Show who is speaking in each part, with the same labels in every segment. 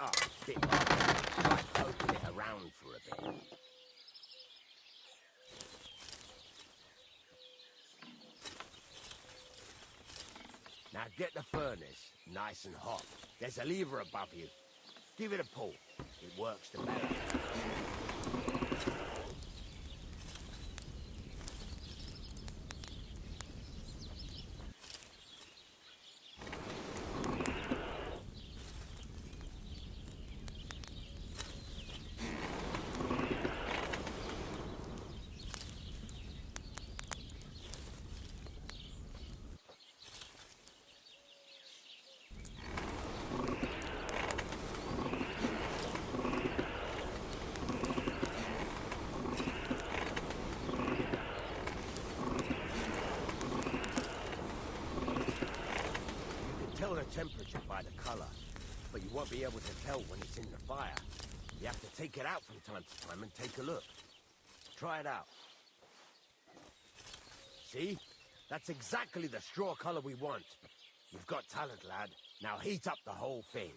Speaker 1: up bit by bit. Try poking it around for a bit. Now get the furnace nice and hot. There's a lever above you. Give it a pull. It works the better. Temperature by the color, but you won't be able to tell when it's in the fire. You have to take it out from time to time and take a look. Try it out. See? That's exactly the straw color we want. You've got talent, lad. Now heat up the whole thing.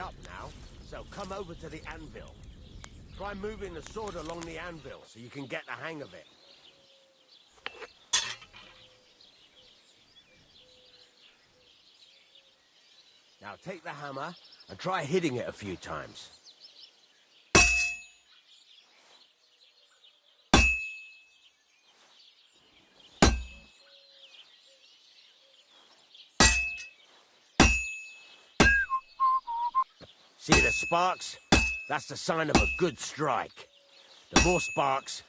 Speaker 1: Up now, so come over to the anvil. Try moving the sword along the anvil so you can get the hang of it. Now take the hammer and try hitting it a few times. See the sparks? That's the sign of a good strike. The more sparks,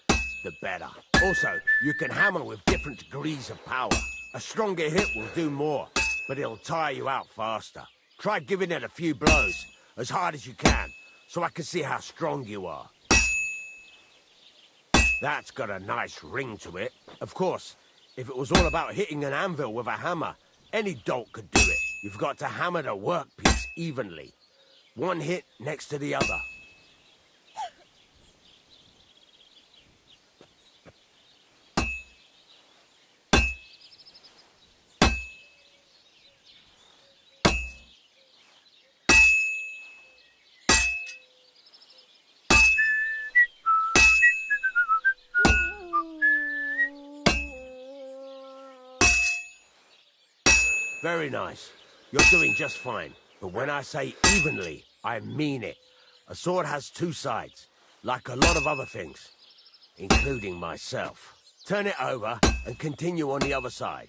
Speaker 1: the better. Also, you can hammer with different degrees of power. A stronger hit will do more, but it'll tire you out faster. Try giving it a few blows, as hard as you can, so I can see how strong you are. That's got a nice ring to it. Of course, if it was all about hitting an anvil with a hammer, any dolt could do it. You've got to hammer the workpiece evenly. One hit next to the other. Very nice. You're doing just fine. But when I say evenly, I mean it. A sword has two sides, like a lot of other things, including myself. Turn it over and continue on the other side.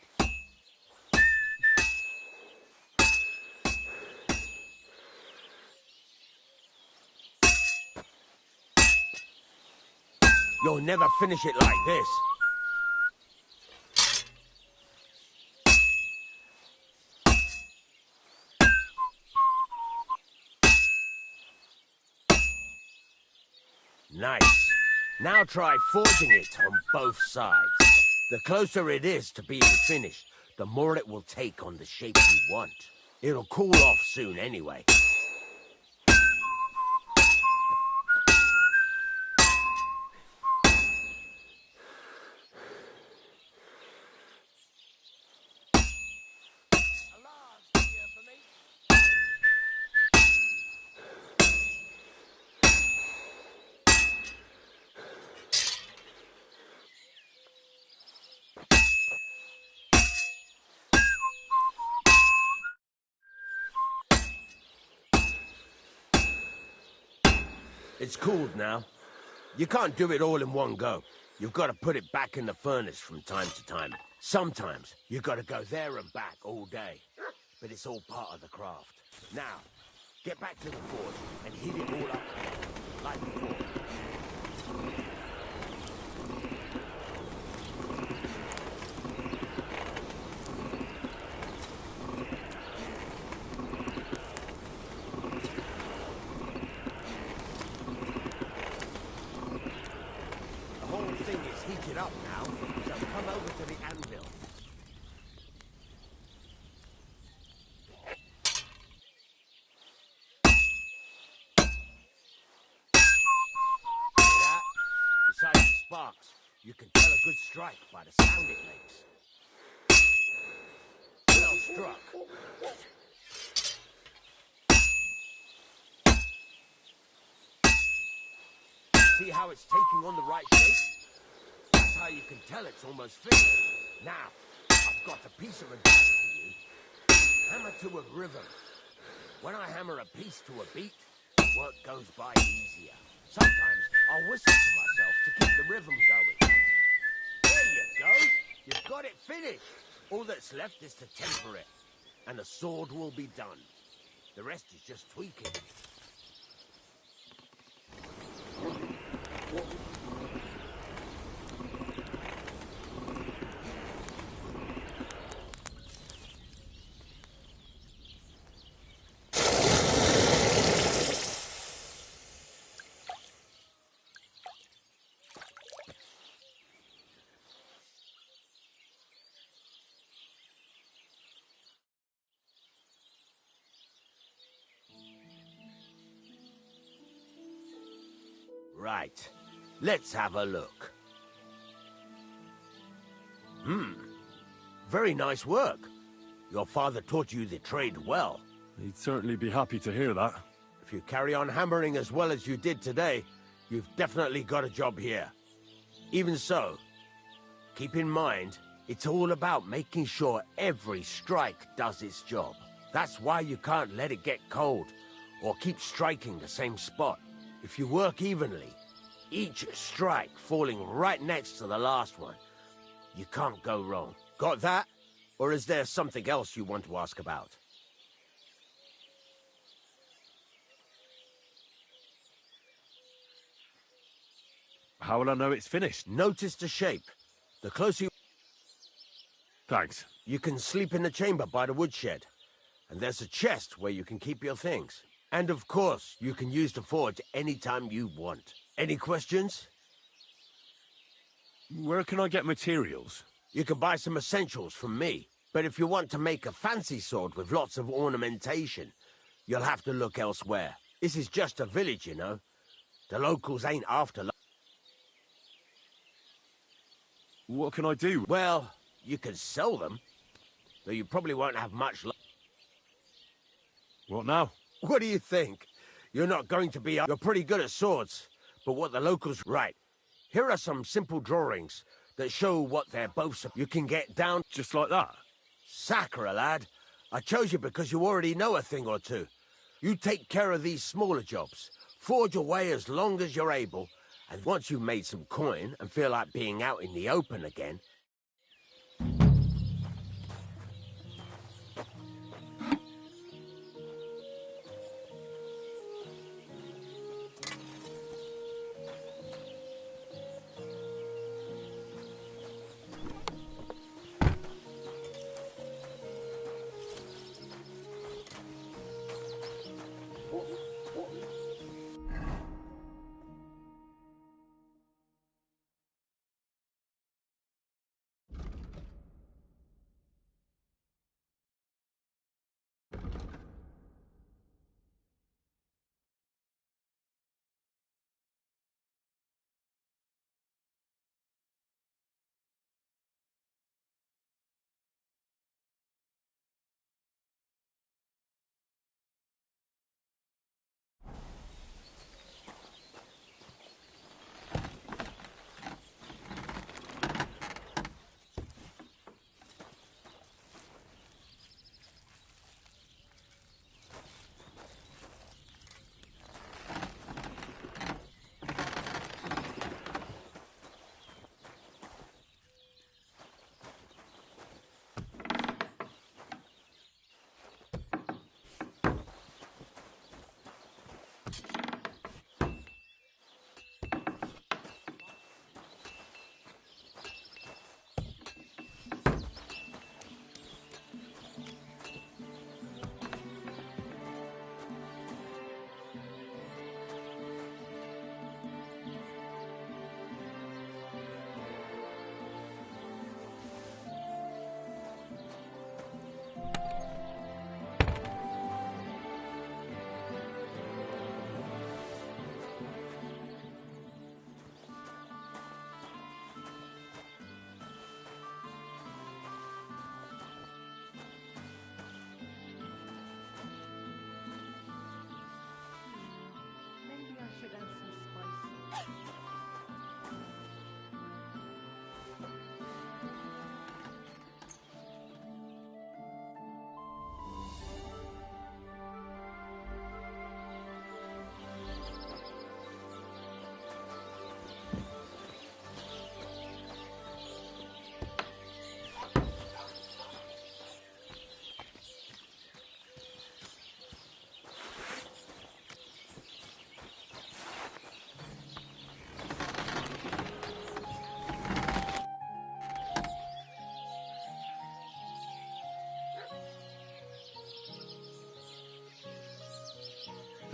Speaker 1: You'll never finish it like this. Nice. Now try forging it on both sides. The closer it is to being finished, the more it will take on the shape you want. It'll cool off soon anyway. It's cooled now. You can't do it all in one go. You've got to put it back in the furnace from time to time. Sometimes you've got to go there and back all day. But it's all part of the craft. Now, get back to the forge and heat it all up like before. Heated up now, so come over to the anvil. sparks. You can tell a good strike by the sound it makes. Well struck. See how it's taking on the right shape? That's how you can tell it's almost finished. Now, I've got a piece of advice for you. Hammer to a rhythm. When I hammer a piece to a beat, work goes by easier. Sometimes I'll whistle to myself to keep the rhythm going. There you go. You've got it finished. All that's left is to temper it, and the sword will be done. The rest is just tweaking. Right. Let's have a look. Very nice work. Your father taught you the trade well.
Speaker 2: He'd certainly be happy to hear that.
Speaker 1: If you carry on hammering as well as you did today, you've definitely got a job here. Even so, keep in mind, it's all about making sure every strike does its job. That's why you can't let it get cold, or keep striking the same spot. If you work evenly, each strike falling right next to the last one, you can't go wrong. Got that? Or is there something else you want to ask about?
Speaker 2: How will I know it's finished?
Speaker 1: Notice the shape. The closer you...
Speaker 2: Thanks.
Speaker 1: You can sleep in the chamber by the woodshed. And there's a chest where you can keep your things. And of course, you can use the forge anytime you want. Any questions?
Speaker 2: Where can I get materials?
Speaker 1: You can buy some essentials from me. But if you want to make a fancy sword with lots of ornamentation, you'll have to look elsewhere. This is just a village, you know. The locals ain't after...
Speaker 2: What can I do?
Speaker 1: Well, you can sell them, though you probably won't have much luck.
Speaker 2: What now?
Speaker 1: What do you think? You're not going to be... You're pretty good at swords, but what the locals... Right. Here are some simple drawings that show what they're both... You can get down...
Speaker 2: Just like that?
Speaker 1: Sacre, lad. I chose you because you already know a thing or two. You take care of these smaller jobs. Forge away as long as you're able, and once you've made some coin and feel like being out in the open again,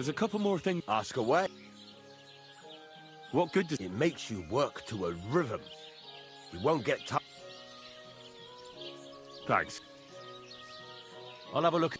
Speaker 2: There's a couple more things.
Speaker 1: Ask away.
Speaker 2: What good does...
Speaker 1: It makes you work to a rhythm. You won't get tired.
Speaker 2: Thanks. I'll have a look.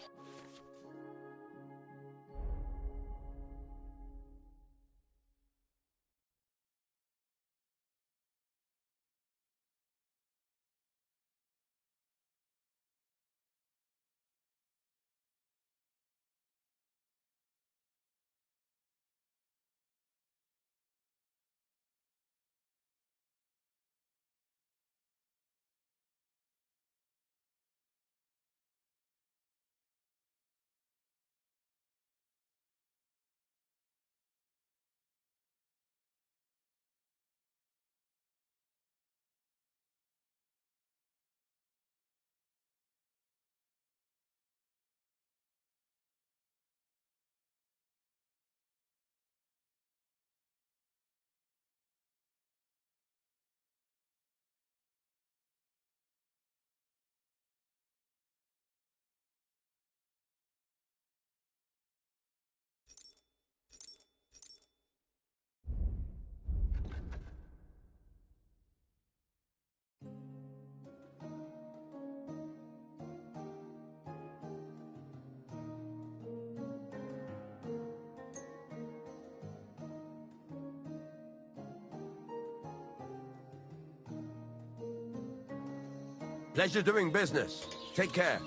Speaker 1: Pleasure doing business. Take care.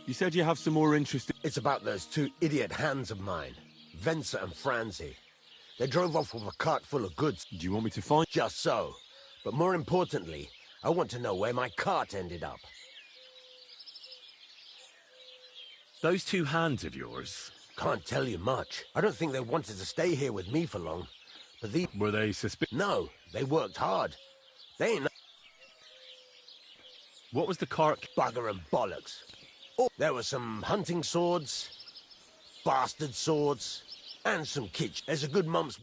Speaker 2: You said you have some more interesting...
Speaker 1: It's about those two idiot hands of mine, Venser and Franzi. They drove off with a cart full of goods.
Speaker 2: Do you want me to find...
Speaker 1: Just so. But more importantly, I want to know where my cart ended up.
Speaker 2: Those two hands of yours...
Speaker 1: Can't tell you much. I don't think they wanted to stay here with me for long. But the...
Speaker 2: Were they suspicious?
Speaker 1: No, they worked hard. They ain't...
Speaker 2: What was the cart...
Speaker 1: Bugger and bollocks. Oh, there were some hunting swords, bastard swords, and some kitsch. There's a good month's...